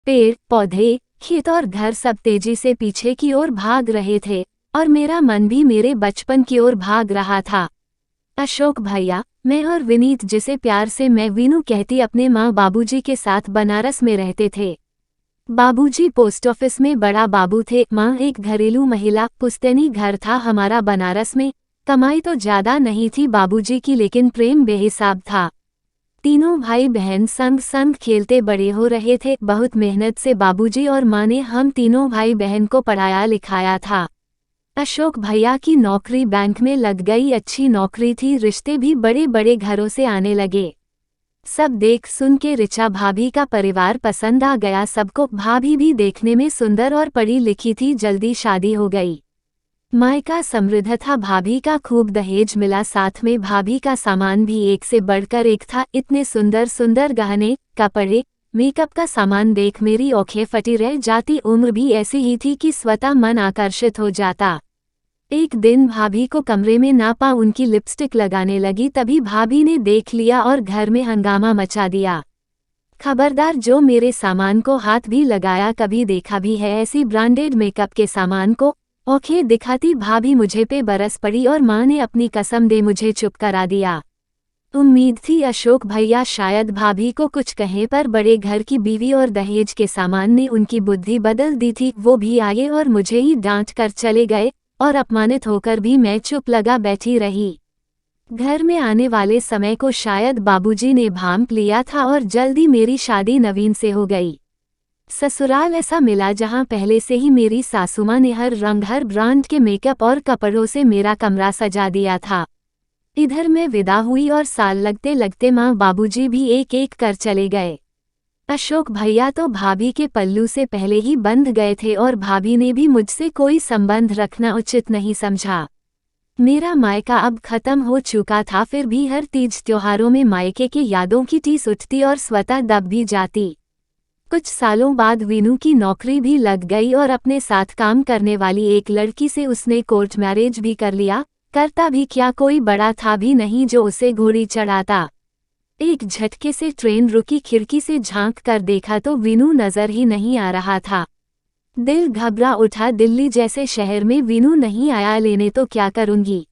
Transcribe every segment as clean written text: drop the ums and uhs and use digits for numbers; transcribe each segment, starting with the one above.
पेड़ पौधे, खेत और घर सब तेजी से पीछे की ओर भाग रहे थे और मेरा मन भी मेरे बचपन की ओर भाग रहा था। अशोक भैया, मैं और विनीत, जिसे प्यार से मैं वीनू कहती, अपने माँ बाबूजी के साथ बनारस में रहते थे। बाबूजी पोस्ट ऑफिस में बड़ा बाबू थे, माँ एक घरेलू महिला। पुश्तैनी घर था हमारा बनारस में। कमाई तो ज्यादा नहीं थी बाबूजी की, लेकिन प्रेम बेहिसाब था। तीनों भाई बहन संग संग खेलते बड़े हो रहे थे। बहुत मेहनत से बाबूजी और माँ ने हम तीनों भाई बहन को पढ़ाया लिखाया था। अशोक भैया की नौकरी बैंक में लग गई, अच्छी नौकरी थी, रिश्ते भी बड़े बड़े घरों से आने लगे। सब देख सुन के ऋचा भाभी का परिवार पसंद आ गया सबको। भाभी भी देखने में सुंदर और पढ़ी लिखी थी, जल्दी शादी हो गई। मायका समृद्ध था, भाभी का खूब दहेज मिला, साथ में भाभी का सामान भी एक से बढ़कर एक था। इतने सुंदर सुंदर गहने, कपड़े, मेकअप का सामान देख मेरी आंखें फटी रह जाती। उम्र भी ऐसी ही थी कि स्वतः मन आकर्षित हो जाता। एक दिन भाभी को कमरे में ना पा उनकी लिपस्टिक लगाने लगी, तभी भाभी ने देख लिया और घर में हंगामा मचा दिया। खबरदार, जो मेरे सामान को हाथ भी लगाया, कभी देखा भी है ऐसी ब्रांडेड मेकअप के सामान को। औंखें दिखाती भाभी मुझे पे बरस पड़ी और माँ ने अपनी कसम दे मुझे चुप करा दिया। उम्मीद थी अशोक भैया शायद भाभी को कुछ कहें, पर बड़े घर की बीवी और दहेज के सामान ने उनकी बुद्धि बदल दी थी। वो भी आए और मुझे ही डांट कर चले गए और अपमानित होकर भी मैं चुप लगा बैठी रही। घर में आने वाले समय को शायद बाबूजी ने भांप लिया था और जल्दी मेरी शादी नवीन से हो गई। ससुराल ऐसा मिला जहां पहले से ही मेरी सासुमां ने हर रंग हर ब्रांड के मेकअप और कपड़ों से मेरा कमरा सजा दिया था। इधर मैं विदा हुई और साल लगते लगते माँ बाबूजी भी एक एक कर चले गए। अशोक भैया तो भाभी के पल्लू से पहले ही बंध गए थे और भाभी ने भी मुझसे कोई संबंध रखना उचित नहीं समझा। मेरा मायका अब खत्म हो चुका था, फिर भी हर तीज त्योहारों में मायके की यादों की टीस उठती और स्वतः दब भी जाती। कुछ सालों बाद वीनू की नौकरी भी लग गई और अपने साथ काम करने वाली एक लड़की से उसने कोर्ट मैरिज भी कर लिया। करता भी क्या, कोई बड़ा था भी नहीं जो उसे घोड़ी चढ़ाता। एक झटके से ट्रेन रुकी, खिड़की से झांक कर देखा तो वीनू नजर ही नहीं आ रहा था। दिल घबरा उठा, दिल्ली जैसे शहर में वीनू नहीं आया, लेने तो क्या करूंगी।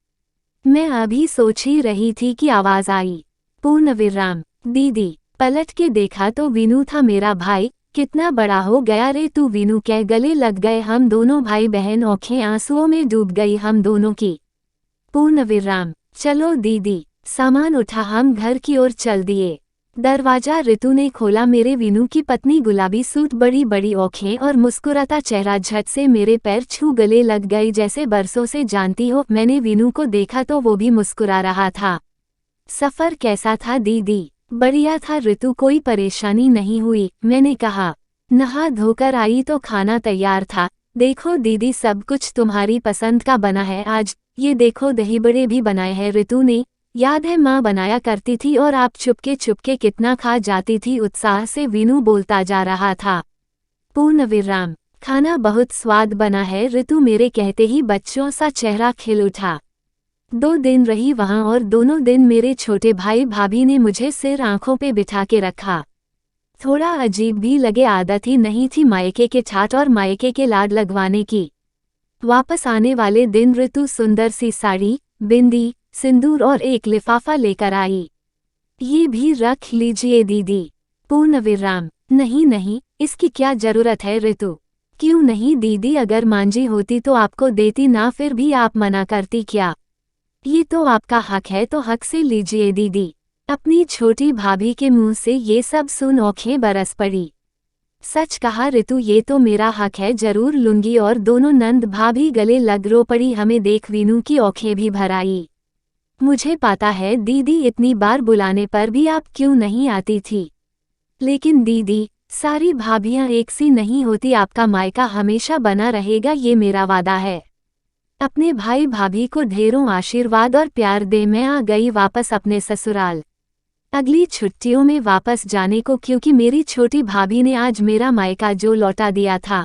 मैं अभी सोच ही रही थी कि आवाज आई, पूर्ण विराम। दीदी। पलट के देखा तो वीनू था, मेरा भाई। कितना बड़ा हो गया रे तू, वीनू कह गले लग गए हम दोनों भाई बहन। आंखें आंसुओं में डूब गई हम दोनों की। पूर्ण विराम। चलो दीदी। सामान उठा, हम घर की ओर चल दिए। दरवाजा ऋतु ने खोला। मेरे वीनू की पत्नी, गुलाबी सूट, बड़ी बड़ी आंखें और मुस्कुराता चेहरा, झट से मेरे पैर छू गले लग गई जैसे बरसों से जानती हो। मैंने वीनू को देखा तो वो भी मुस्कुरा रहा था। सफर कैसा था दीदी? बढ़िया था ऋतु, कोई परेशानी नहीं हुई। मैंने कहा। नहा धोकर आई तो खाना तैयार था। देखो दीदी, सब कुछ तुम्हारी पसंद का बना है आज। ये देखो दही बड़े भी बनाए हैं ऋतु ने। याद है माँ बनाया करती थी और आप चुपके चुपके कितना खा जाती थी, उत्साह से वीनू बोलता जा रहा था। पूर्ण विराम। खाना बहुत स्वाद बना है ऋतु, मेरे कहते ही बच्चों सा चेहरा खिल उठा। 2 दिन रही वहां और दोनों दिन मेरे छोटे भाई भाभी ने मुझे सिर आंखों पे बिठा के रखा। थोड़ा अजीब भी लगे, आदत ही नहीं थी मायके के ठाट और मायके के लाड लगवाने की। वापस आने वाले दिन ऋतु सुंदर सी साड़ी, बिंदी, सिंदूर और एक लिफाफा लेकर आई। ये भी रख लीजिए दीदी। पूर्ण विराम। नहीं नहीं, इसकी क्या जरूरत है ऋतु? क्यों नहीं दीदी, अगर मांझी होती तो आपको देती ना, फिर भी आप मना करती क्या? ये तो आपका हक है, तो हक से लीजिए दीदी। अपनी छोटी भाभी के मुंह से ये सब सुन आंखें बरस पड़ी। सच कहा ऋतु, ये तो मेरा हक है, जरूर लूंगी। और दोनों नंद भाभी गले लग रो पड़ी। हमें देख वीनू की आंखें भी भर आई। मुझे पता है दीदी, इतनी बार बुलाने पर भी आप क्यों नहीं आती थी। लेकिन दीदी, सारी भाभियां एक सी नहीं होती, आपका मायका हमेशा बना रहेगा, ये मेरा वादा है। अपने भाई भाभी को ढेरों आशीर्वाद और प्यार दे। मैं आ गई वापस अपने ससुराल। अगली छुट्टियों में वापस जाने को, क्योंकि मेरी छोटी भाभी ने आज मेरा मायका जो लौटा दिया था।